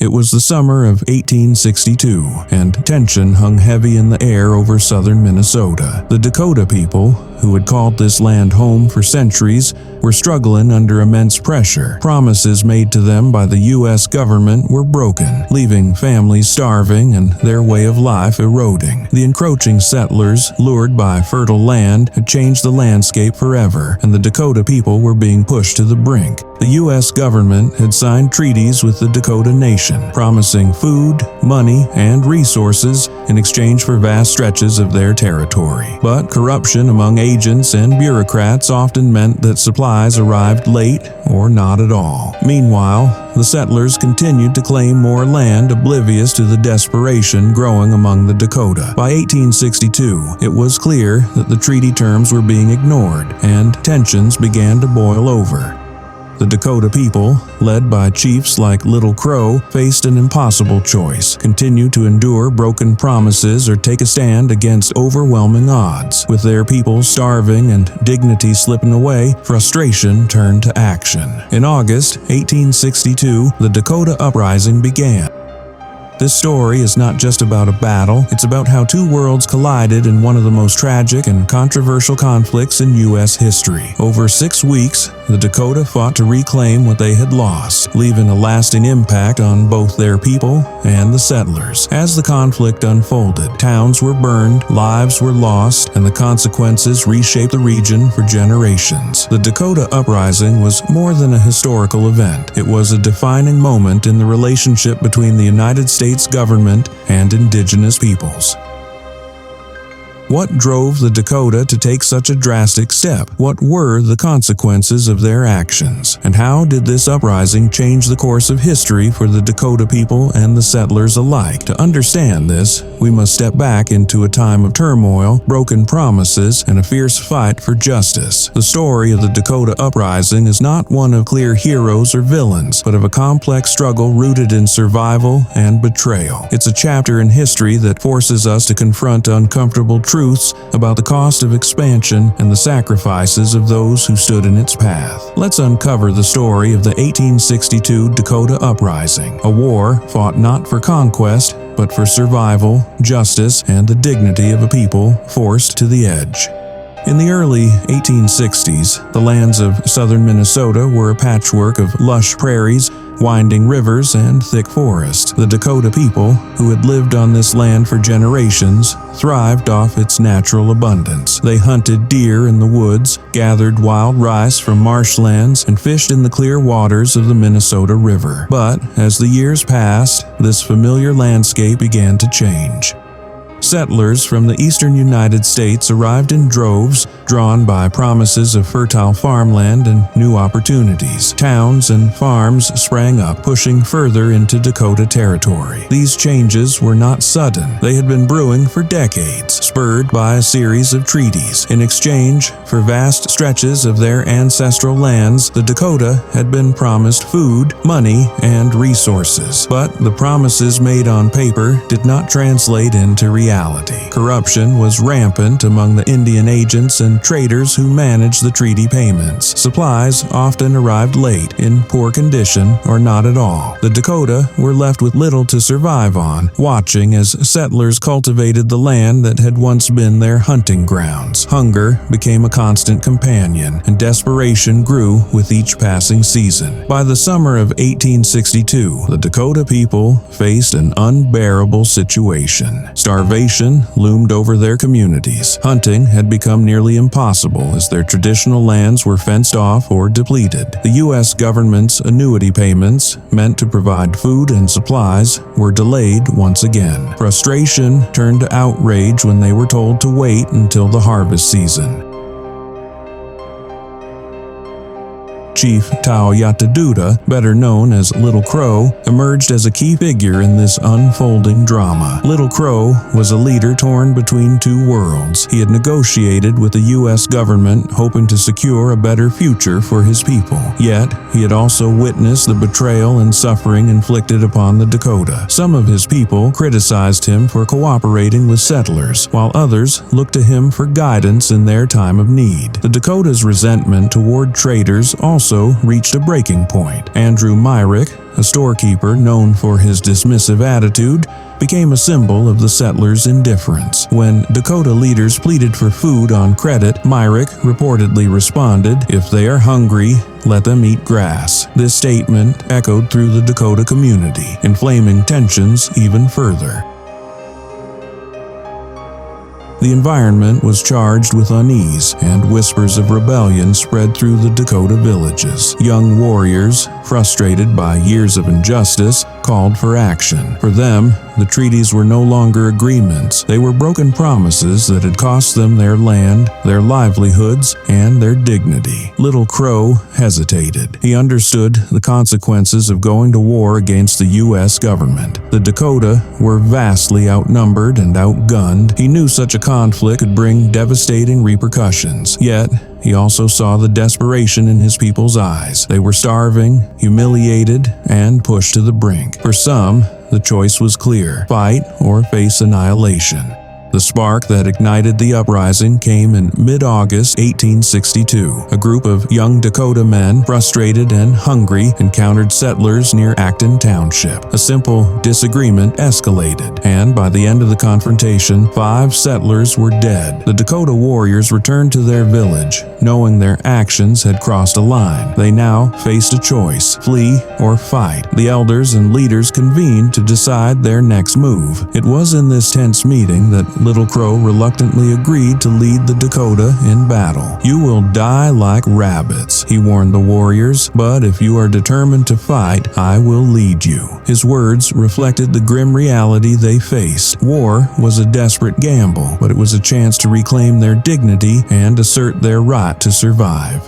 It was the summer of 1862, and tension hung heavy in the air over southern Minnesota. The Dakota people, who had called this land home for centuries, were struggling under immense pressure. Promises made to them by the U.S. government were broken, leaving families starving and their way of life eroding. The encroaching settlers, lured by fertile land, had changed the landscape forever, and the Dakota people were being pushed to the brink. The U.S. government had signed treaties with the Dakota Nation, promising food, money, and resources in exchange for vast stretches of their territory. But corruption among agents and bureaucrats often meant that supplies arrived late or not at all. Meanwhile, the settlers continued to claim more land, oblivious to the desperation growing among the Dakota. By 1862, it was clear that the treaty terms were being ignored, and tensions began to boil over. The Dakota people, led by chiefs like Little Crow, faced an impossible choice: continue to endure broken promises or take a stand against overwhelming odds. With their people starving and dignity slipping away, frustration turned to action. In August 1862, the Dakota Uprising began. This story is not just about a battle, it's about how two worlds collided in one of the most tragic and controversial conflicts in U.S. history. Over 6 weeks, the Dakota fought to reclaim what they had lost, leaving a lasting impact on both their people and the settlers. As the conflict unfolded, towns were burned, lives were lost, and the consequences reshaped the region for generations. The Dakota Uprising was more than a historical event. It was a defining moment in the relationship between the United States government and indigenous peoples. What drove the Dakota to take such a drastic step? What were the consequences of their actions? And how did this uprising change the course of history for the Dakota people and the settlers alike? To understand this, we must step back into a time of turmoil, broken promises, and a fierce fight for justice. The story of the Dakota Uprising is not one of clear heroes or villains, but of a complex struggle rooted in survival and betrayal. It's a chapter in history that forces us to confront uncomfortable truths about the cost of expansion and the sacrifices of those who stood in its path. Let's uncover the story of the 1862 Dakota Uprising, a war fought not for conquest, but for survival, justice, and the dignity of a people forced to the edge. In the early 1860s, the lands of southern Minnesota were a patchwork of lush prairies, winding rivers, and thick forests. The Dakota people, who had lived on this land for generations, thrived off its natural abundance. They hunted deer in the woods, gathered wild rice from marshlands, and fished in the clear waters of the Minnesota River. But as the years passed, this familiar landscape began to change. Settlers from the eastern United States arrived in droves, drawn by promises of fertile farmland and new opportunities. Towns and farms sprang up, pushing further into Dakota territory. These changes were not sudden. They had been brewing for decades, spurred by a series of treaties. In exchange for vast stretches of their ancestral lands, the Dakota had been promised food, money, and resources. But the promises made on paper did not translate into reality. Corruption was rampant among the Indian agents and traders who managed the treaty payments. Supplies often arrived late, in poor condition, or not at all. The Dakota were left with little to survive on, watching as settlers cultivated the land that had once been their hunting grounds. Hunger became a constant companion, and desperation grew with each passing season. By the summer of 1862, the Dakota people faced an unbearable situation. Starvation loomed over their communities. Hunting had become nearly impossible as their traditional lands were fenced off or depleted. The U.S. government's annuity payments, meant to provide food and supplies, were delayed once again. Frustration turned to outrage when they were told to wait until the harvest season. Chief Taoyataduta, better known as Little Crow, emerged as a key figure in this unfolding drama. Little Crow was a leader torn between two worlds. He had negotiated with the U.S. government, hoping to secure a better future for his people. Yet, he had also witnessed the betrayal and suffering inflicted upon the Dakota. Some of his people criticized him for cooperating with settlers, while others looked to him for guidance in their time of need. The Dakota's resentment toward traders also also reached a breaking point. Andrew Myrick, a storekeeper known for his dismissive attitude, became a symbol of the settlers' indifference. When Dakota leaders pleaded for food on credit, Myrick reportedly responded, "If they are hungry, let them eat grass." This statement echoed through the Dakota community, inflaming tensions even further. The environment was charged with unease, and whispers of rebellion spread through the Dakota villages. Young warriors, frustrated by years of injustice, called for action. For them, the treaties were no longer agreements. They were broken promises that had cost them their land, their livelihoods, and their dignity. Little Crow hesitated. He understood the consequences of going to war against the U.S. government. The Dakota were vastly outnumbered and outgunned. He knew such a conflict could bring devastating repercussions. Yet, he also saw the desperation in his people's eyes. They were starving, humiliated, and pushed to the brink. For some, the choice was clear: fight or face annihilation. The spark that ignited the uprising came in mid-August 1862. A group of young Dakota men, frustrated and hungry, encountered settlers near Acton Township. A simple disagreement escalated, and by the end of the confrontation, 5 settlers were dead. The Dakota warriors returned to their village, knowing their actions had crossed a line. They now faced a choice: flee or fight. The elders and leaders convened to decide their next move. It was in this tense meeting that Little Crow reluctantly agreed to lead the Dakota in battle. "You will die like rabbits," he warned the warriors, "but if you are determined to fight, I will lead you." His words reflected the grim reality they faced. War was a desperate gamble, but it was a chance to reclaim their dignity and assert their right to survive.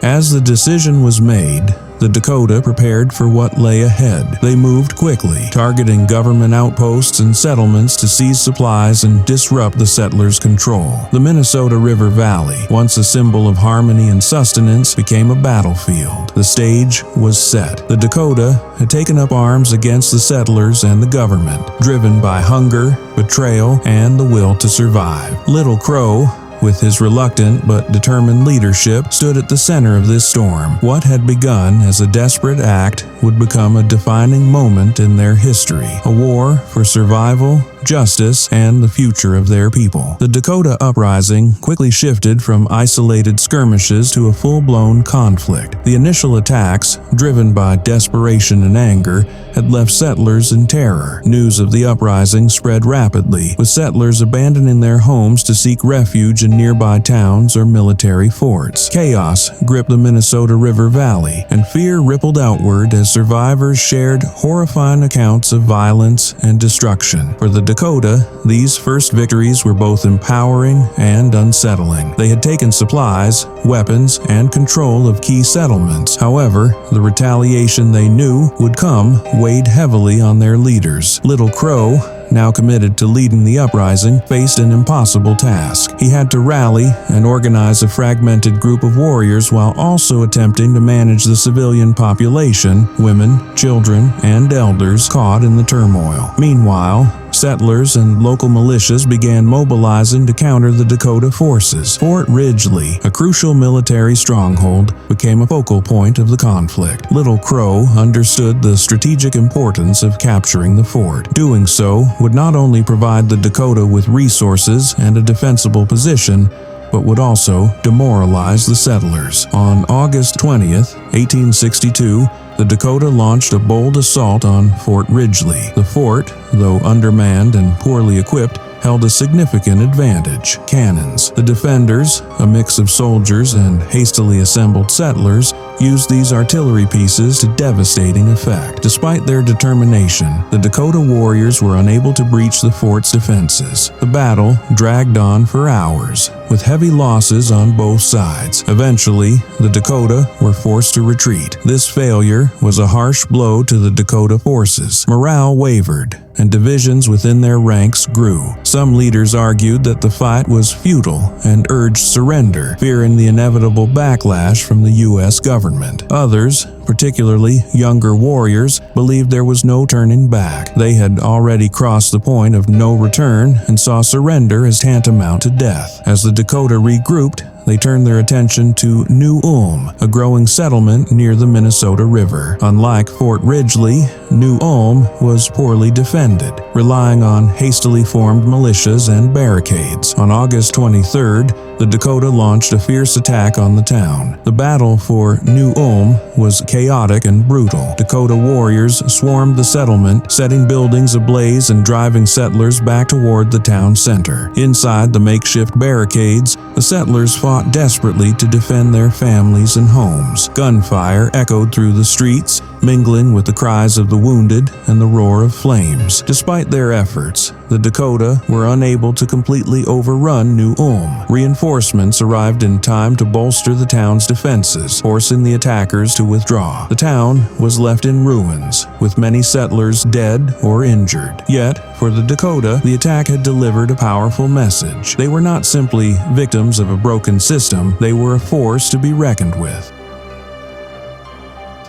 As the decision was made, the Dakota prepared for what lay ahead. They moved quickly, targeting government outposts and settlements to seize supplies and disrupt the settlers' control. The Minnesota River Valley, once a symbol of harmony and sustenance, became a battlefield. The stage was set. The Dakota had taken up arms against the settlers and the government, driven by hunger, betrayal, and the will to survive. Little Crow, with his reluctant but determined leadership, stood at the center of this storm. What had begun as a desperate act would become a defining moment in their history, a war for survival, justice, and the future of their people. The Dakota Uprising quickly shifted from isolated skirmishes to a full-blown conflict. The initial attacks, driven by desperation and anger, had left settlers in terror. News of the uprising spread rapidly, with settlers abandoning their homes to seek refuge in nearby towns or military forts. Chaos gripped the Minnesota River Valley, and fear rippled outward as survivors shared horrifying accounts of violence and destruction. For the Dakota, these first victories were both empowering and unsettling. They had taken supplies, weapons, and control of key settlements. However, the retaliation they knew would come weighed heavily on their leaders. Little Crow, now committed to leading the uprising, faced an impossible task. He had to rally and organize a fragmented group of warriors while also attempting to manage the civilian population, women, children, and elders caught in the turmoil. Meanwhile, settlers and local militias began mobilizing to counter the Dakota forces. Fort Ridgely, a crucial military stronghold, became a focal point of the conflict. Little Crow understood the strategic importance of capturing the fort. Doing so would not only provide the Dakota with resources and a defensible position, but would also demoralize the settlers. On August 20th, 1862, the Dakota launched a bold assault on Fort Ridgely. The fort, though undermanned and poorly equipped, held a significant advantage: cannons. The defenders, a mix of soldiers and hastily assembled settlers, used these artillery pieces to devastating effect. Despite their determination, the Dakota warriors were unable to breach the fort's defenses. The battle dragged on for hours, with heavy losses on both sides. Eventually, the Dakota were forced to retreat. This failure was a harsh blow to the Dakota forces. Morale wavered, and divisions within their ranks grew. Some leaders argued that the fight was futile and urged surrender, fearing the inevitable backlash from the U.S. government. Others, particularly younger warriors, believed there was no turning back. They had already crossed the point of no return and saw surrender as tantamount to death. As the Dakota regrouped, they turned their attention to New Ulm, a growing settlement near the Minnesota River. Unlike Fort Ridgely, New Ulm was poorly defended, relying on hastily formed militias and barricades. On August 23rd, the Dakota launched a fierce attack on the town. The battle for New Ulm was chaotic and brutal. Dakota warriors swarmed the settlement, setting buildings ablaze and driving settlers back toward the town center. Inside the makeshift barricades, the settlers fought desperately to defend their families and homes. Gunfire echoed through the streets, mingling with the cries of the wounded and the roar of flames. Despite their efforts, the Dakota were unable to completely overrun New Ulm. Reinforcements arrived in time to bolster the town's defenses, forcing the attackers to withdraw. The town was left in ruins, with many settlers dead or injured. Yet, for the Dakota, the attack had delivered a powerful message. They were not simply victims of a broken system, they were a force to be reckoned with.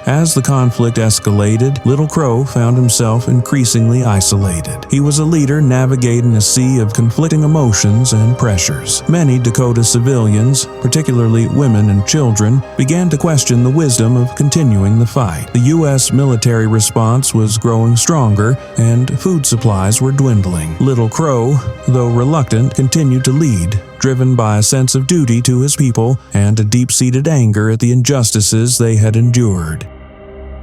As the conflict escalated, Little Crow found himself increasingly isolated. He was a leader navigating a sea of conflicting emotions and pressures. Many Dakota civilians, particularly women and children, began to question the wisdom of continuing the fight. The U.S. military response was growing stronger, and food supplies were dwindling. Little Crow, though reluctant, continued to lead, driven by a sense of duty to his people and a deep-seated anger at the injustices they had endured.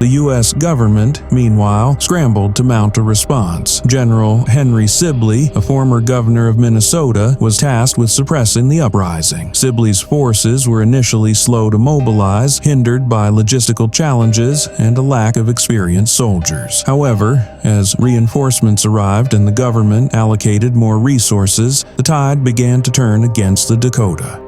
The U.S. government, meanwhile, scrambled to mount a response. General Henry Sibley, a former governor of Minnesota, was tasked with suppressing the uprising. Sibley's forces were initially slow to mobilize, hindered by logistical challenges and a lack of experienced soldiers. However, as reinforcements arrived and the government allocated more resources, the tide began to turn against the Dakota.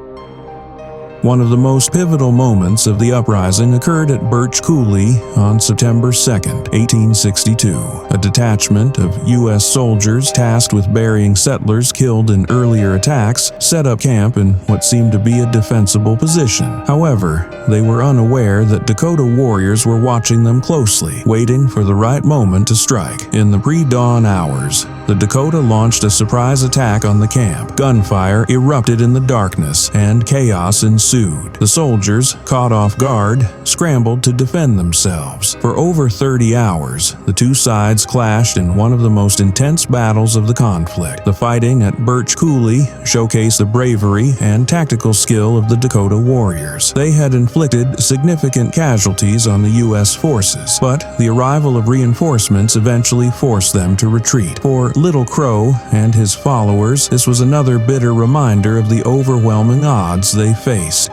One of the most pivotal moments of the uprising occurred at Birch Coulee on September 2, 1862. A detachment of U.S. soldiers tasked with burying settlers killed in earlier attacks set up camp in what seemed to be a defensible position. However, they were unaware that Dakota warriors were watching them closely, waiting for the right moment to strike. In the pre-dawn hours, the Dakota launched a surprise attack on the camp. Gunfire erupted in the darkness, and chaos ensued. The soldiers, caught off guard, scrambled to defend themselves. For over 30 hours, the two sides clashed in one of the most intense battles of the conflict. The fighting at Birch Coulee showcased the bravery and tactical skill of the Dakota warriors. They had inflicted significant casualties on the U.S. forces, but the arrival of reinforcements eventually forced them to retreat. For Little Crow and his followers, this was another bitter reminder of the overwhelming odds they faced.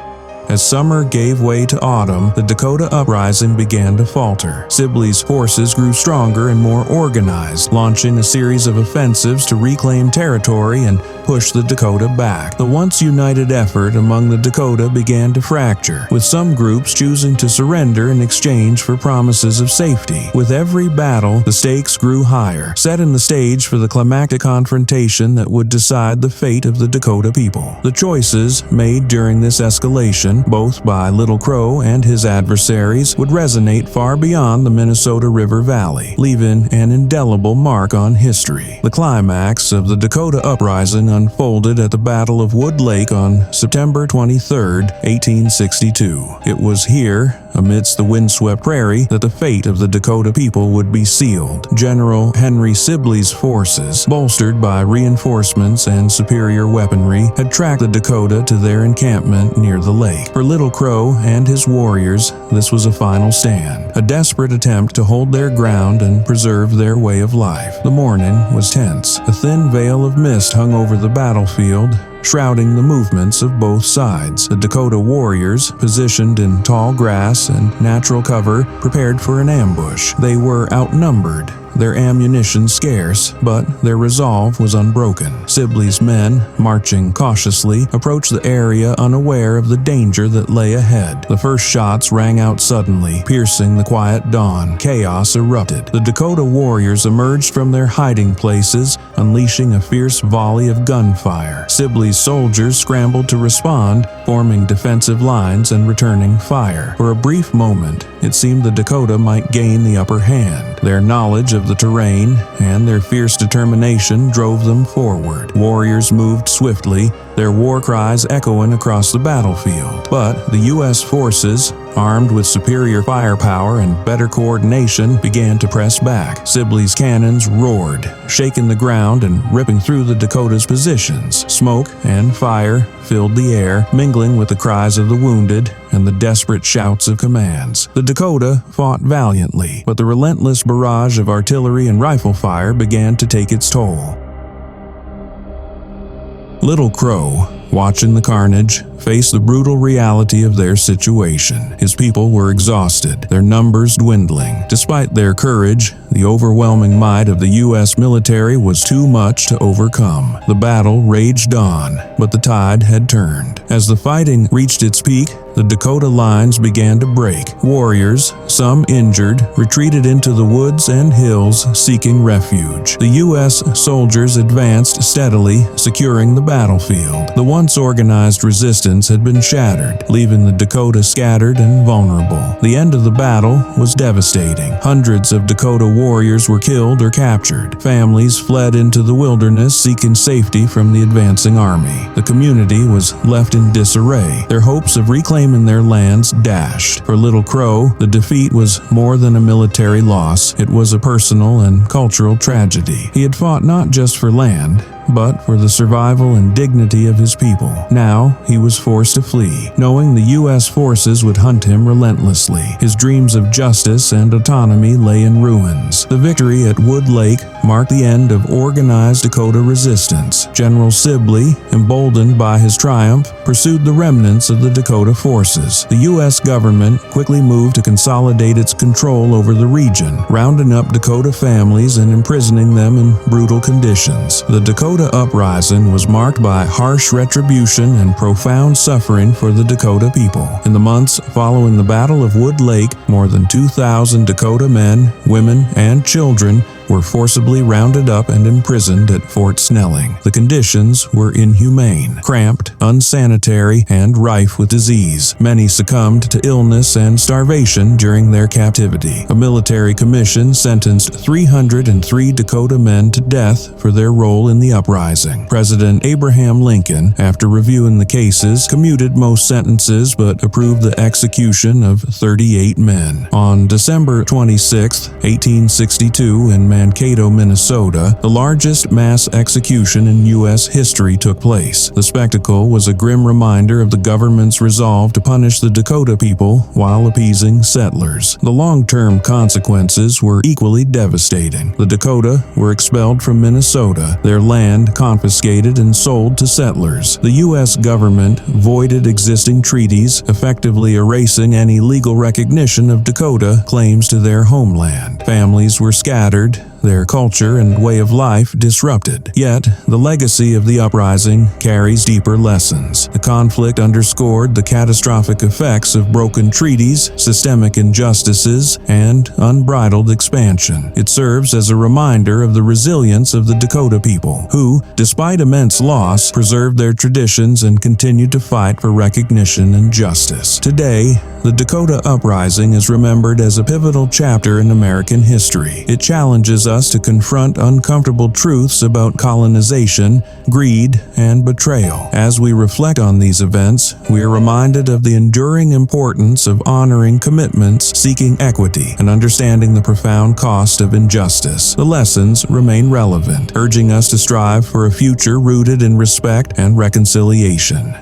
As summer gave way to autumn, the Dakota Uprising began to falter. Sibley's forces grew stronger and more organized, launching a series of offensives to reclaim territory and push the Dakota back. The once united effort among the Dakota began to fracture, with some groups choosing to surrender in exchange for promises of safety. With every battle, the stakes grew higher, setting the stage for the climactic confrontation that would decide the fate of the Dakota people. The choices made during this escalation, both by Little Crow and his adversaries, would resonate far beyond the Minnesota River Valley, leaving an indelible mark on history. The climax of the Dakota Uprising unfolded at the Battle of Wood Lake on September 23, 1862. It was here, amidst the windswept prairie, that the fate of the Dakota people would be sealed. General Henry Sibley's forces, bolstered by reinforcements and superior weaponry, had tracked the Dakota to their encampment near the lake. For Little Crow and his warriors, this was a final stand, a desperate attempt to hold their ground and preserve their way of life. The morning was tense. A thin veil of mist hung over the battlefield, shrouding the movements of both sides. The Dakota warriors, positioned in tall grass and natural cover, prepared for an ambush. They were outnumbered, their ammunition scarce, but their resolve was unbroken. Sibley's men, marching cautiously, approached the area unaware of the danger that lay ahead. The first shots rang out suddenly, piercing the quiet dawn. Chaos erupted. The Dakota warriors emerged from their hiding places, unleashing a fierce volley of gunfire. Sibley's soldiers scrambled to respond, forming defensive lines and returning fire. For a brief moment, it seemed the Dakota might gain the upper hand. Their knowledge of the terrain and their fierce determination drove them forward. Warriors moved swiftly, their war cries echoing across the battlefield. But the U.S. forces, armed with superior firepower and better coordination, began to press back. Sibley's cannons roared, shaking the ground and ripping through the Dakota's positions. Smoke and fire filled the air, mingling with the cries of the wounded and the desperate shouts of commands. The Dakota fought valiantly, but the relentless barrage of artillery and rifle fire began to take its toll. Little Crow, watching the carnage, faced the brutal reality of their situation. His people were exhausted, their numbers dwindling. Despite their courage, the overwhelming might of the U.S. military was too much to overcome. The battle raged on, but the tide had turned. As the fighting reached its peak, the Dakota lines began to break. Warriors, some injured, retreated into the woods and hills seeking refuge. The U.S. soldiers advanced steadily, securing the battlefield. The once organized resistance had been shattered, leaving the Dakota scattered and vulnerable. The end of the battle was devastating. Hundreds of Dakota warriors were killed or captured. Families fled into the wilderness seeking safety from the advancing army. The community was left in disarray, their hopes of reclaiming their lands dashed. For Little Crow, the defeat was more than a military loss. It was a personal and cultural tragedy. He had fought not just for land, but for the survival and dignity of his people. Now he was forced to flee, knowing the U.S. forces would hunt him relentlessly. His dreams of justice and autonomy lay in ruins. The victory at Wood Lake marked the end of organized Dakota resistance. General Sibley, emboldened by his triumph, pursued the remnants of the Dakota forces. The U.S. government quickly moved to consolidate its control over the region, rounding up Dakota families and imprisoning them in brutal conditions. The Dakota Uprising was marked by harsh retribution and profound suffering for the Dakota people. In the months following the Battle of Wood Lake, more than 2,000 Dakota men, women, and children were forcibly rounded up and imprisoned at Fort Snelling. The conditions were inhumane, cramped, unsanitary, and rife with disease. Many succumbed to illness and starvation during their captivity. A military commission sentenced 303 Dakota men to death for their role in the uprising. President Abraham Lincoln, after reviewing the cases, commuted most sentences but approved the execution of 38 men. On December 26, 1862, in Mankato, Minnesota, the largest mass execution in U.S. history took place. The spectacle was a grim reminder of the government's resolve to punish the Dakota people while appeasing settlers. The long-term consequences were equally devastating. The Dakota were expelled from Minnesota, their land confiscated and sold to settlers. The U.S. government voided existing treaties, effectively erasing any legal recognition of Dakota claims to their homeland. Families were scattered, their culture and way of life disrupted. Yet, the legacy of the uprising carries deeper lessons. The conflict underscored the catastrophic effects of broken treaties, systemic injustices, and unbridled expansion. It serves as a reminder of the resilience of the Dakota people, who, despite immense loss, preserved their traditions and continued to fight for recognition and justice. Today, the Dakota Uprising is remembered as a pivotal chapter in American history. It challenges us to confront uncomfortable truths about colonization, greed, and betrayal. As we reflect on these events, we are reminded of the enduring importance of honoring commitments, seeking equity, and understanding the profound cost of injustice. The lessons remain relevant, urging us to strive for a future rooted in respect and reconciliation.